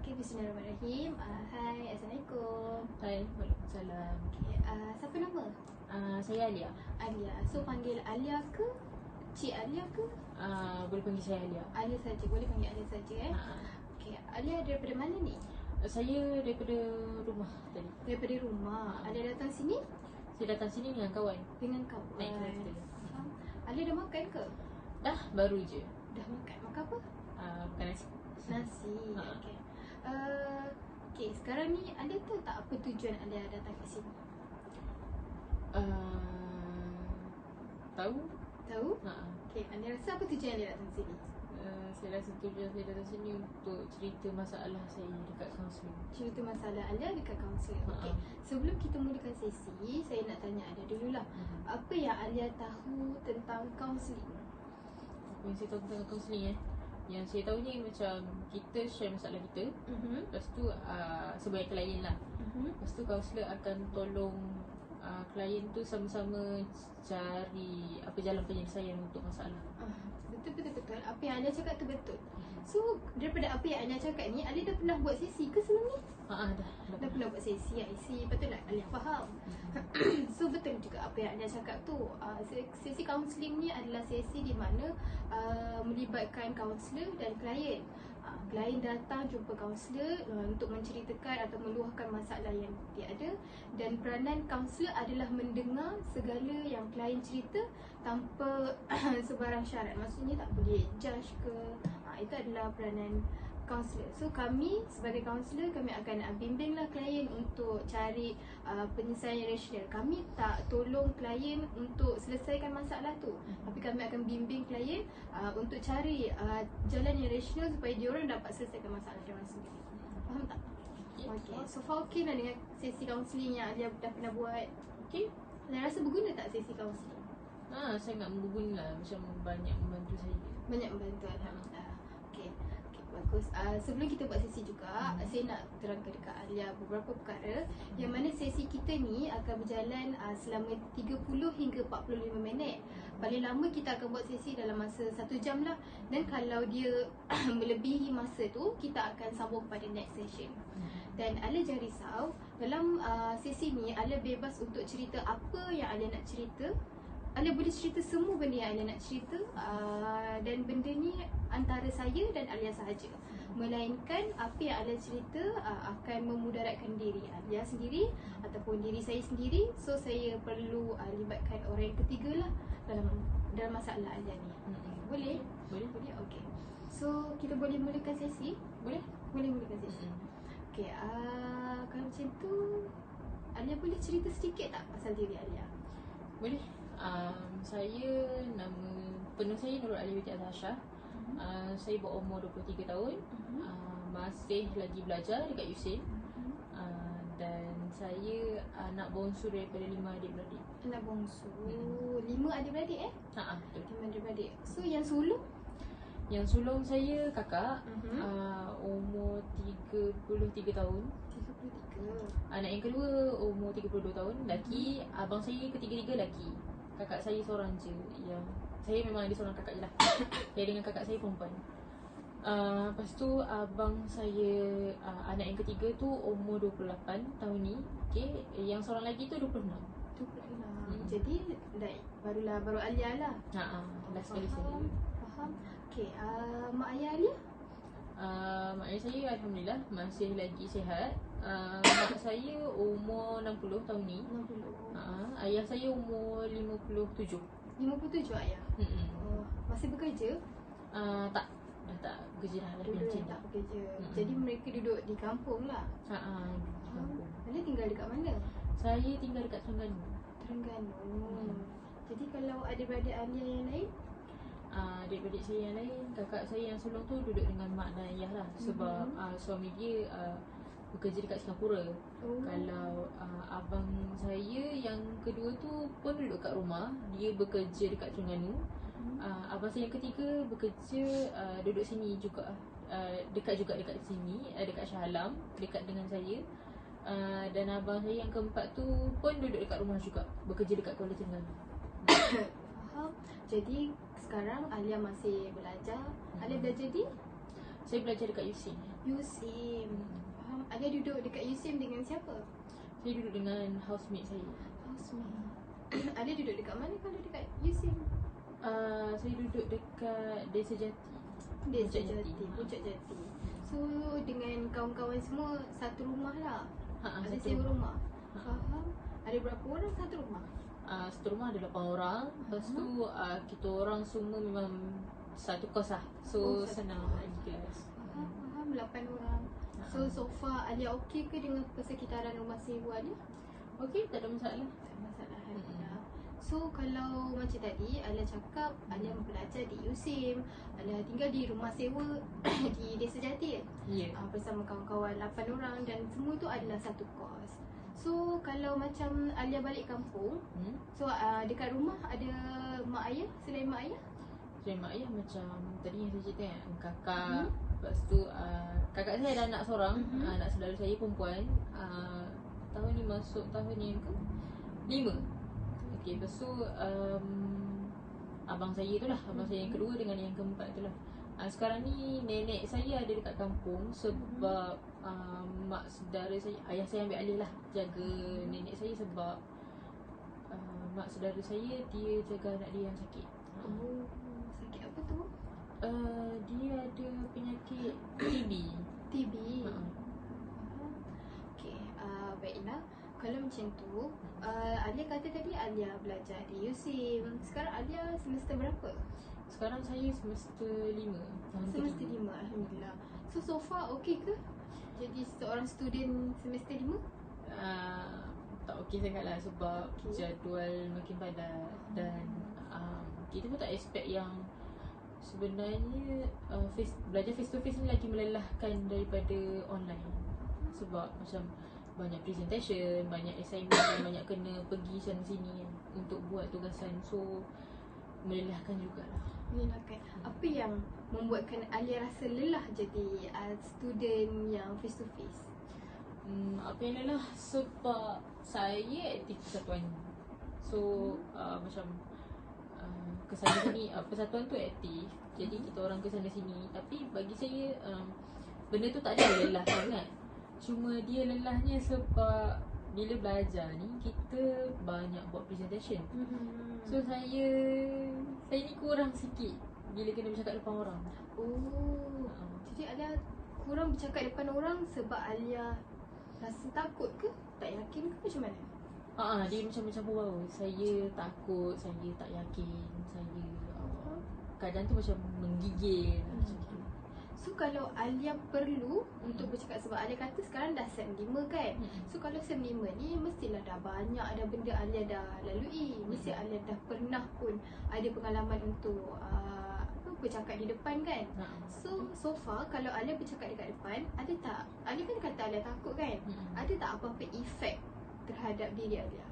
Okay, bismillahirrahmanirrahim. Hai, Assalamualaikum. Hai, waalaikumsalam. Okay, siapa nama? Saya Alia. Alia. So, panggil Alia ke? Cik Alia ke? Boleh panggil saya Alia. Alia saja, boleh panggil Alia saja Okay, Alia daripada mana ni? Saya daripada rumah tadi. Daripada rumah. Alia datang sini? Saya datang sini dengan kawan. Dengan kawan. Naik kereta. Alia dah makan ke? Dah, baru je. Dah makan. Makan apa? Makan nasi. Nasi. Okay. Okay, sekarang ni Alia tahu tak apa tujuan Alia datang ke sini? Tahu? Tahu? Okay, Alia rasa apa tujuan Alia datang sini? Saya rasa tujuan saya datang sini untuk cerita masalah saya dekat kaunseling. Cerita masalah Alia dekat kaunseling. Okay. Sebelum kita mulakan sesi, saya nak tanya Alia dululah. Apa yang Alia tahu tentang kaunseling? Apa yang saya tahu tentang kaunseling yang saya tahu ni macam kita share masalah kita. Lepas tu sebagai klien lah. Lepas tu kaunselor akan tolong klien tu sama-sama cari apa jalan penyelesaian untuk masalah. Betul. Apa yang Alia cakap tu betul. So, daripada apa yang Alia cakap ni, Alia dah pernah buat sesi ke sebelum ni? Dah pernah buat sesi, I see. Patutlah Alia faham. So, betul juga apa yang Alia cakap tu. Sesi kaunseling ni adalah sesi di mana melibatkan kaunselor dan klien. Klien datang jumpa kaunselor untuk menceritakan atau meluahkan masalah yang dia ada, dan peranan kaunselor adalah mendengar segala yang klien cerita tanpa sebarang syarat. Maksudnya tak boleh judge ke. Itu adalah peranan kaunselor. So kami sebagai kaunselor, kami akan bimbinglah klien untuk cari penyelesaian rasional. Kami tak tolong klien untuk selesaikan masalah tu, tapi kami akan bimbing klien untuk cari jalan yang rasional supaya diorang dapat selesaikan masalah diorang sendiri. Faham tak? Okay. So far okay lah dengan sesi kaunseling yang Alia dah pernah buat? Okay? Alia rasa berguna tak sesi kaunseling? Sangat berguna lah. Macam banyak membantu saya. Banyak membantu, alhamdulillah. Okay, bagus. Sebelum kita buat sesi juga, saya nak terangkan dekat Alia beberapa perkara yang mana sesi kita ni akan berjalan selama 30 hingga 45 minit. Paling lama kita akan buat sesi dalam masa 1 jam lah. Dan kalau dia melebihi masa tu, kita akan sambung pada next session. Dan Alia jangan risau, dalam sesi ni Alia bebas untuk cerita apa yang Alia nak cerita. Alia boleh cerita semua benda yang Alia nak cerita, dan benda ni antara saya dan Alia sahaja. Melainkan apa yang Alia cerita akan memudaratkan diri Alia sendiri ataupun diri saya sendiri. So saya perlu libatkan orang yang ketiga lah dalam masalah Alia ni. Boleh? Boleh? Okay. So kita boleh mulakan sesi? Boleh mulakan sesi. Okay, kalau macam tu Alia boleh cerita sedikit tak pasal diri Alia? Boleh. Saya nama penuh saya Nurul Ali binti Azhar. Saya berumur 23 tahun. Masih lagi belajar dekat USIN. Dan saya anak bongsu daripada 5 adik-beradik. Anak bongsu. 5 adik-beradik Betul. 5 adik-beradik. So yang sulung? Yang sulung saya kakak, umur 33 tahun. 33. Anak yang kedua umur 32 tahun, lelaki. Abang saya ketiga-tiga lelaki. Kakak saya seorang je. Yang saya memang ada seorang kakak je lah. Saya dengan kakak saya perempuan. Lepas tu abang saya, anak yang ketiga tu umur 28 tahun ni. Okay. Yang seorang lagi tu 26. Jadi baru Alia lah. Last kali saya. Faham. Okay, mak ayah Alia? Mak ayah saya alhamdulillah masih lagi sihat. Mak saya umur 60 tahun ni. 60. Ayah saya umur 57. 57 ayah? Masih bekerja? Tak. Dah tak bekerja dah. Dulu tak bekerja. Jadi mereka duduk di kampung lah? Di kampung. Alia tinggal dekat mana? Saya tinggal dekat Terengganu. Jadi kalau adik-beradik Alia yang lain? Adik-beradik saya yang lain, kakak saya yang sulung tu duduk dengan mak dan ayah lah. Sebab suami dia bekerja dekat Singapura. Kalau abang saya yang kedua tu pun duduk kat rumah. Dia bekerja dekat Terengganu. Abang saya yang ketiga bekerja duduk sini juga. Dekat sini, dekat Shah Alam, dekat dengan saya. Dan abang saya yang keempat tu pun duduk dekat rumah juga, bekerja dekat Kuala Terengganu. Faham. Jadi sekarang Alia masih belajar. Alia belajar di? Saya belajar dekat USIM. USIM. Faham. Alia duduk dekat USIM dengan siapa? Saya duduk dengan housemate saya. Housemate. Alia duduk dekat mana kalau dekat USIM? Saya duduk dekat Desa Jati. Desa Jati. Puncak Jati. So dengan kawan-kawan semua satu rumah lah. Ada sewa rumah. Faham. Ada berapa orang satu rumah? Satu rumah ada 8 orang. Lepas tu kita orang semua memang satu kos lah. So senang nak pergi kelas. Faham. 8 orang. So far Alia okey ke dengan persekitaran rumah sewa Alia? Okey, tak ada masalah. Tak ada masalah. Alhamdulillah. So kalau macam tadi Alia cakap Alia belajar di USIM, Alia tinggal di rumah sewa di Desa Jati Ya. bersama kawan-kawan 8 orang dan semua tu adalah satu kos. So kalau macam Alia balik kampung, so dekat rumah ada mak ayah selain mak ayah? Selain mak ayah macam tadi yang saya cerita kan, kakak. Lepas tu kakak saya ada anak seorang, anak saudara saya perempuan. Tahun ni masuk tahun yang ke 5. Okey, lepas tu abang saya tu lah, abang saya yang kedua dengan yang keempat tu lah. Sekarang ni nenek saya ada dekat kampung sebab mak saudara saya, ayah saya ambil alih lah jaga nenek saya sebab mak saudara saya dia jaga anak dia yang sakit. Oh, sakit apa tu? Dia ada penyakit TB. TB. Okey, baiklah. Kalau macam tu, Alia kata tadi Alia belajar di USIM. Sekarang Alia semester berapa? Sekarang saya semester 5. Semester 5, alhamdulillah. So far okey ke? Jadi seorang student semester 5? Tak okey sangat lah sebab jadual makin padat dan kita pun tak expect yang sebenarnya belajar face to face ni lagi melelahkan daripada online. Sebab macam banyak presentation, banyak assignment dan banyak kena pergi sana sini untuk buat tugasan. So melelahkan jugalah. Melelahkan. Apa yang membuatkan Alia rasa lelah jadi student yang face to face? Apa yang lelah sebab saya aktif persatuan. So macam kesana sini persatuan tu aktif. Jadi kita orang kesana sini. Tapi bagi saya benda tu tak ada lelah sangat. Cuma dia lelahnya sebab bila belajar ni kita banyak buat presentation. So saya ni kurang sikit bila kena bercakap depan orang. Oh. Jadi Alia kurang bercakap depan orang sebab Alia rasa takut ke? Tak yakin ke macam mana? Dia macam bau. Saya takut, saya tak yakin, saya kadang tu macam menggigil macam tu. So kalau Alia perlu untuk bercakap, sebab Alia kata sekarang dah SEM 5 kan. So kalau SEM 5 ni mestilah dah banyak ada benda Alia dah lalui. Mesti Alia dah pernah pun ada pengalaman untuk bercakap di depan kan. So far kalau Alia bercakap dekat depan, ada tak? Alia kan kata Alia takut kan. Ada tak apa-apa efek terhadap diri Alia?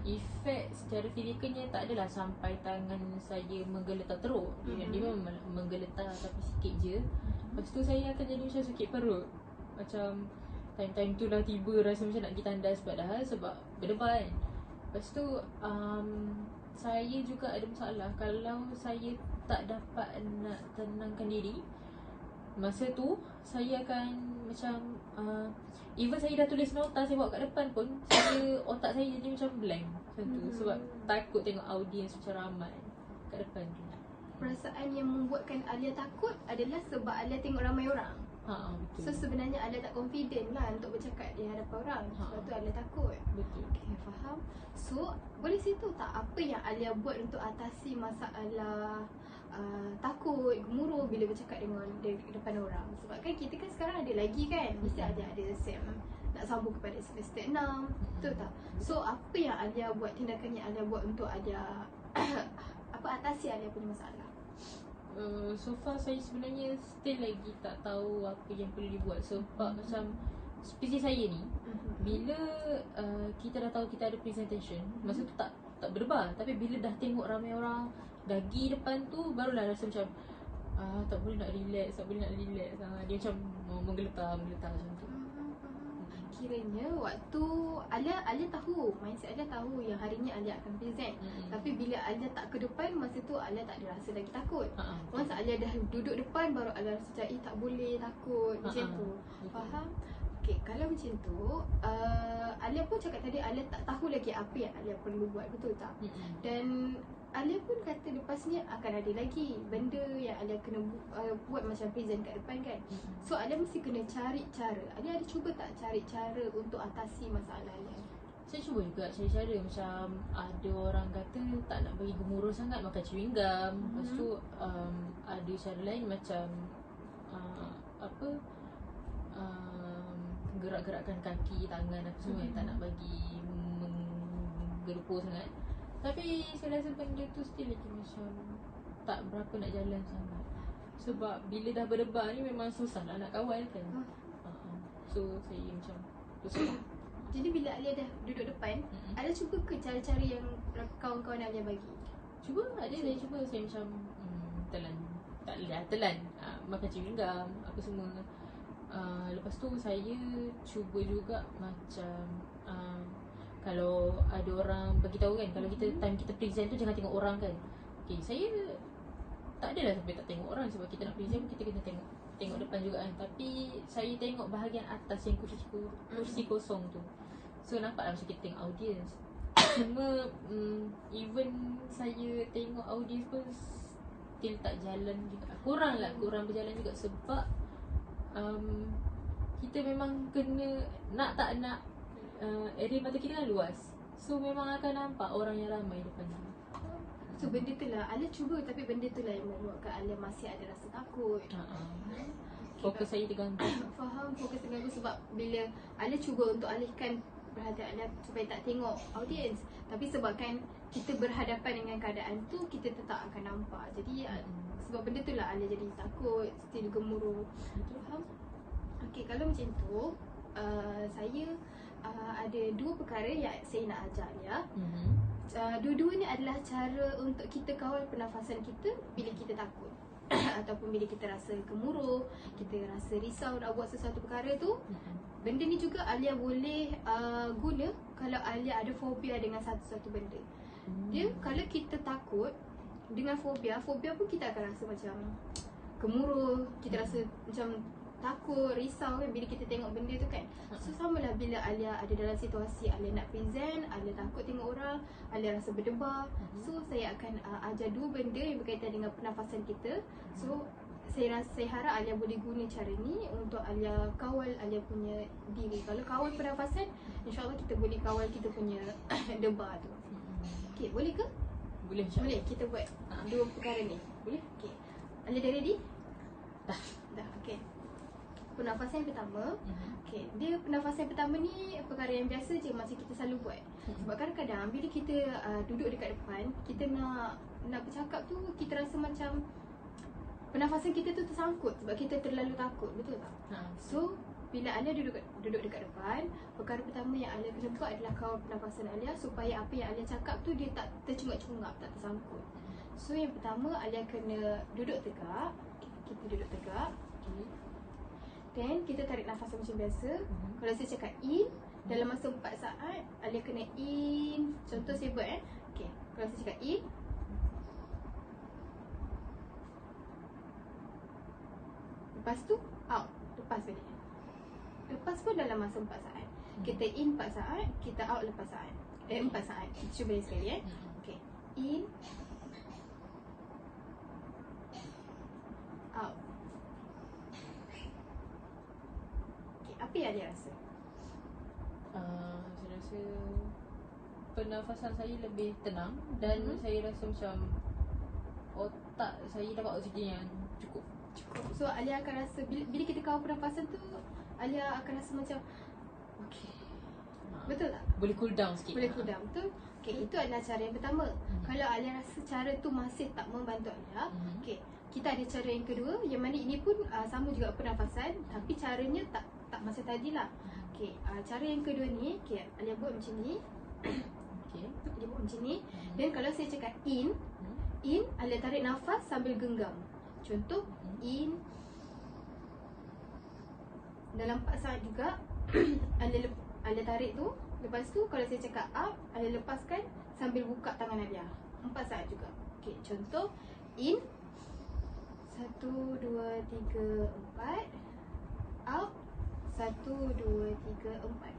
Efek secara fizikalnya tak adalah sampai tangan saya menggeletar teruk. Dia memang menggeletar tapi sikit je. Lepas tu saya akan jadi macam sakit perut. Macam time-time tu lah tiba rasa macam nak pergi tandas padahal sebab berdebar kan. Lepas tu saya juga ada masalah kalau saya tak dapat nak tenangkan diri. Masa tu saya akan macam even saya dah tulis nota saya bawa kat depan pun otak saya jadi macam blank macam tu sebab takut tengok audience macam ramai kat depan tu. Perasaan yang membuatkan Alia takut adalah sebab Alia tengok ramai orang. Betul. So sebenarnya Alia tak confident lah untuk bercakap di hadapan orang. Sebab tu Alia takut. Betul. Okay, faham. So boleh cerita tak apa yang Alia buat untuk atasi masalah takut, gemuruh bila bercakap dengan depan orang? Sebab kan kita kan sekarang ada lagi kan, mesti ada SEM nak sambung kepada semester 6. Betul tak? So apa yang Alia buat, tindakan yang Alia buat untuk Alia atasi Alia punya masalah? So far saya sebenarnya still lagi tak tahu apa yang perlu dibuat sebab macam spesies saya ni bila kita dah tahu kita ada presentation, masa tu tak berdebar, tapi bila dah tengok ramai orang dah pergi depan tu barulah rasa macam tak boleh nak relax, dia macam menggeletar macam tu. kiranya waktu Alia tahu, mindset Alia tahu yang hari ni Alia akan present. Tapi bila Alia tak ke depan, masa tu Alia tak ada rasa lagi takut. Once Alia dah duduk depan, baru Alia rasa macam tak boleh, takut macam tu. Faham? Okay, kalau macam tu Alia pun cakap tadi Alia tak tahu lagi apa yang Alia perlu buat, betul tak? Dan Alia pun kata lepas ni akan ada lagi benda yang Alia kena buat macam present kat depan kan. So Alia mesti kena cari cara. Alia ada cuba tak cari cara untuk atasi masalah Alia? Saya cuba juga cari cara. Macam ada orang kata tak nak bagi gemuruh sangat, makan chewing gum. Lepas tu ada cara lain macam gerak-gerakkan kaki, tangan apa semua yang tak nak bagi menggerupo sangat. Tapi saya rasa benda tu still lagi macam tak berapa nak jalan sangat. Sebab bila dah berdebar ni memang susah nak kawal kan. So saya macam susah. Jadi bila Alia dah duduk depan, Alia cuba ke cara-cara yang kawan-kawan Alia bagi? Cuba, saya cuba. Saya macam telan makan chewing gum apa semua. Lepas tu saya cuba juga macam kalau ada orang bagi tahu kan, kalau kita time kita present tu jangan tengok orang kan. Okay, saya tak adalah sampai tak tengok orang, sebab kita nak present kita kena tengok depan juga kan. Tapi saya tengok bahagian atas yang kursi kosong tu. So nampaklah macam kita tengok audience. Cuma even saya tengok audience pun still tak jalan juga. Kurang berjalan juga sebab kita memang kena nak tak nak area mata kita kan luas. So memang akan nampak orang yang ramai depan kita. So benda tu lah Alia cuba, tapi benda tu lah yang membuatkan Alia masih ada rasa takut. Fokus saya terganggu. Faham, fokus terganggu sebab bila Alia cuba untuk alihkan perhatian Alia supaya tak tengok audience, tapi sebabkan kita berhadapan dengan keadaan tu, kita tetap akan nampak. Jadi sebab benda tu lah Alia jadi takut, still gemuruh. Faham? Okay, kalau macam tu saya ada dua perkara yang saya nak ajar Alia. Dua-dua ni adalah cara untuk kita kawal pernafasan kita bila kita takut ataupun bila kita rasa gemuruh, kita rasa risau nak buat sesuatu perkara tu. Benda ni juga Alia boleh guna kalau Alia ada fobia dengan satu-satu benda. Dia kalau kita takut dengan fobia pun kita akan rasa macam gemuruh, kita rasa macam takut, risau kan bila kita tengok benda tu kan. So samalah bila Alia ada dalam situasi Alia nak present, Alia takut tengok orang, Alia rasa berdebar. So saya akan ajar dua benda yang berkaitan dengan pernafasan kita. So saya harap Alia boleh guna cara ni untuk Alia kawal Alia punya diri. Kalau kawal pernafasan, insyaAllah kita boleh kawal kita punya debar tu. Okay, boleh ke? Boleh, boleh. Kita buat dua perkara ni. Boleh? Okay, Alia dah ready? Dah, okay. Pernafasan yang pertama, okay, dia pernafasan yang pertama ni perkara yang biasa je masa kita selalu buat. Sebab kadang-kadang bila kita duduk dekat depan, kita nak bercakap tu, kita rasa macam pernafasan kita tu tersangkut sebab kita terlalu takut, betul tak? So bila Alia duduk dekat depan, perkara pertama yang Alia kena buat adalah kawal pernafasan Alia supaya apa yang Alia cakap tu dia tak tercungap-cungap, tak tersangkut. So yang pertama, Alia kena duduk tegak. Kita duduk tegak. Then kita tarik nafas macam biasa. Kalau saya cakap in, dalam masa 4 saat Alia kena in. Contoh saya buat okay. Kalau saya cakap in, lepas tu out, lepas balik. Lepas pun dalam masa 4 saat. Kita in 4 saat, kita out lepas saat. 4 saat. Cuba sekali okay. In, out. Apa yang Alia rasa? Saya rasa pernafasan saya lebih tenang dan saya rasa macam otak saya dapat oksigen yang cukup. So Alia akan rasa bila kita kawal pernafasan tu, Alia akan rasa macam okay. Betul tak? Boleh cool down sikit. Boleh cool down, betul? Okay, itu adalah cara yang pertama. Kalau Alia rasa cara tu masih tak membantu Alia, okay, kita ada cara yang kedua, yang mana ini pun sama juga pernafasan, tapi caranya tak masa tadi lah. Okay, cara yang kedua ni, okay, Alia buat macam ni. Okay, Alia buat macam ni. Dan kalau saya cakap in, Alia tarik nafas sambil genggam. Contoh, in. Dalam 4 saat juga Alia tarik tu. Lepas tu kalau saya cakap up, Alia lepaskan sambil buka tangan Alia. 4 saat juga. Okay, contoh in 1, 2, 3, 4. Out 1, 2, 3, 4.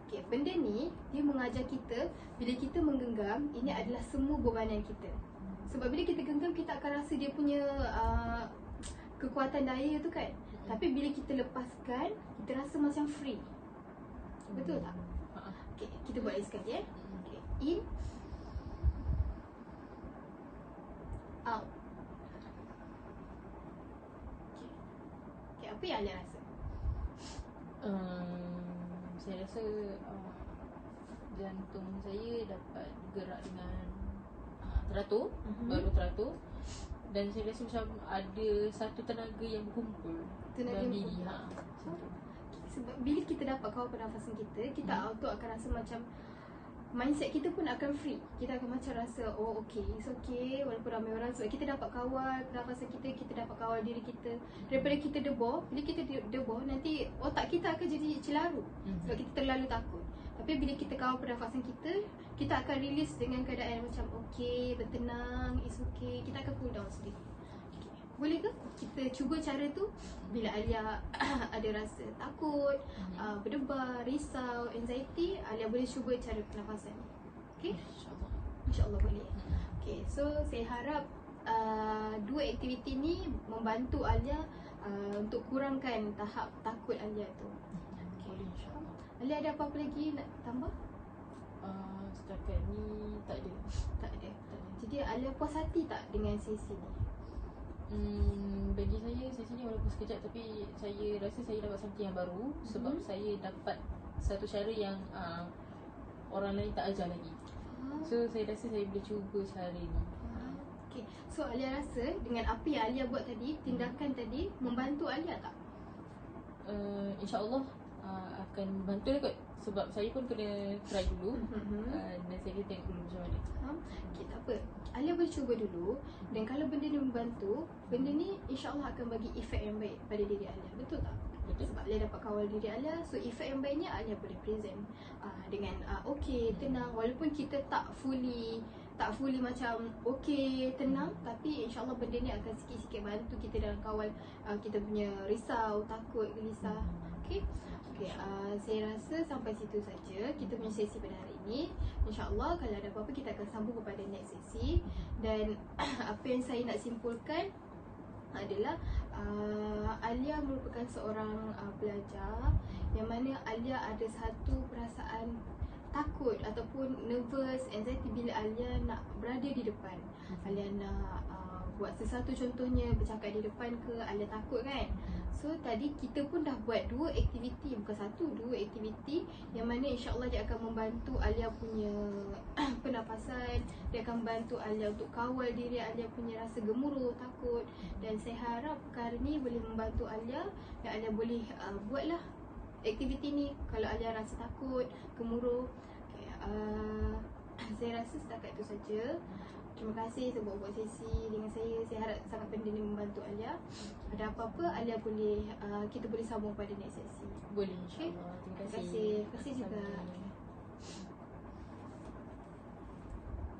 Okay, benda ni dia mengajar kita bila kita menggenggam, ini adalah semua bebanan kita. Sebab bila kita genggam, kita akan rasa dia punya kekuatan daya tu kan. Tapi bila kita lepaskan, kita rasa macam free. Betul tak? Okay, kita buat lagi sekali Okay, in, out. Okay, apa yang Alia rasa? Saya rasa jantung saya dapat gerak dengan teratur, baru teratur. Dan saya rasa macam ada satu tenaga yang berkumpul dalam diri. Sebab bila kita dapat kawal pernafasan kita, kita auto akan rasa macam mindset kita pun akan free. Kita akan macam rasa, oh okay, it's okay walaupun ramai orang. Sebab kita dapat kawal pernafasan kita, kita dapat kawal diri kita. Daripada kita debor, bila kita debor, nanti otak kita akan jadi celaru sebab kita terlalu takut. Tapi bila kita kawal pernafasan kita, kita akan release dengan keadaan macam okay, bertenang, it's okay. Kita akan cool down sendiri. Okay. Boleh ke kita cuba cara tu bila Alia ada rasa takut, berdebar, risau, anxiety, Alia boleh cuba cara pernafasan ni. Okay? InsyaAllah boleh. Okay, so saya harap dua aktiviti ni membantu Alia untuk kurangkan tahap takut Alia tu. Boleh, insyaAllah. Alia ada apa-apa lagi nak tambah? Setakat ni tak ada. Tak ada. Jadi Alia puas hati tak dengan sesi ni? Bagi saya sesi ni walaupun sekejap, tapi saya rasa saya dapat something yang baru. Sebab saya dapat satu cara yang orang lain tak ajar lagi. So saya rasa saya boleh cuba cara ni. Okay. So Alia rasa dengan apa yang Alia buat tadi, tindakan tadi membantu Alia tak? InsyaAllah akan bantu lah kot. Sebab saya pun kena try dulu. Dan saya kena tengok dulu macam mana. Okay, tak apa. Alia boleh cuba dulu. Dan kalau benda ni membantu, benda ni insyaAllah akan bagi efek yang baik pada diri Alia. Betul tak? Betul. Sebab Alia dapat kawal diri Alia. So efek yang baiknya Alia boleh present dengan okay, tenang. Walaupun kita tak fully macam okay, tenang, tapi insyaAllah benda ni akan sikit-sikit bantu kita dalam kawal kita punya risau, takut, gelisah. Okay? Okay, saya rasa sampai situ saja kita punya sesi pada hari ini. InsyaAllah kalau ada apa-apa kita akan sambung kepada next sesi. Dan apa yang saya nak simpulkan adalah Alia merupakan seorang pelajar yang mana Alia ada satu perasaan takut ataupun nervous, anxiety bila Alia nak berada di depan. Alia nak buat sesuatu, contohnya bercakap di depan ke, Alia takut kan. So tadi kita pun dah buat dua aktiviti, bukan satu, dua aktiviti yang mana insyaAllah dia akan membantu Alia punya pernafasan. Dia akan membantu Alia untuk kawal diri Alia punya rasa gemuruh, takut. Dan saya harap perkara ni boleh membantu Alia dan Alia boleh buatlah aktiviti ni kalau Alia rasa takut, gemuruh. Okay, saya rasa setakat itu saja. Terima kasih sebab buat sesi dengan saya. Saya harap sangat benda ni membantu Alia. Ada apa-apa Alia boleh kita boleh sambung pada next sesi. Boleh, insyaAllah. Terima kasih. Terima kasih juga.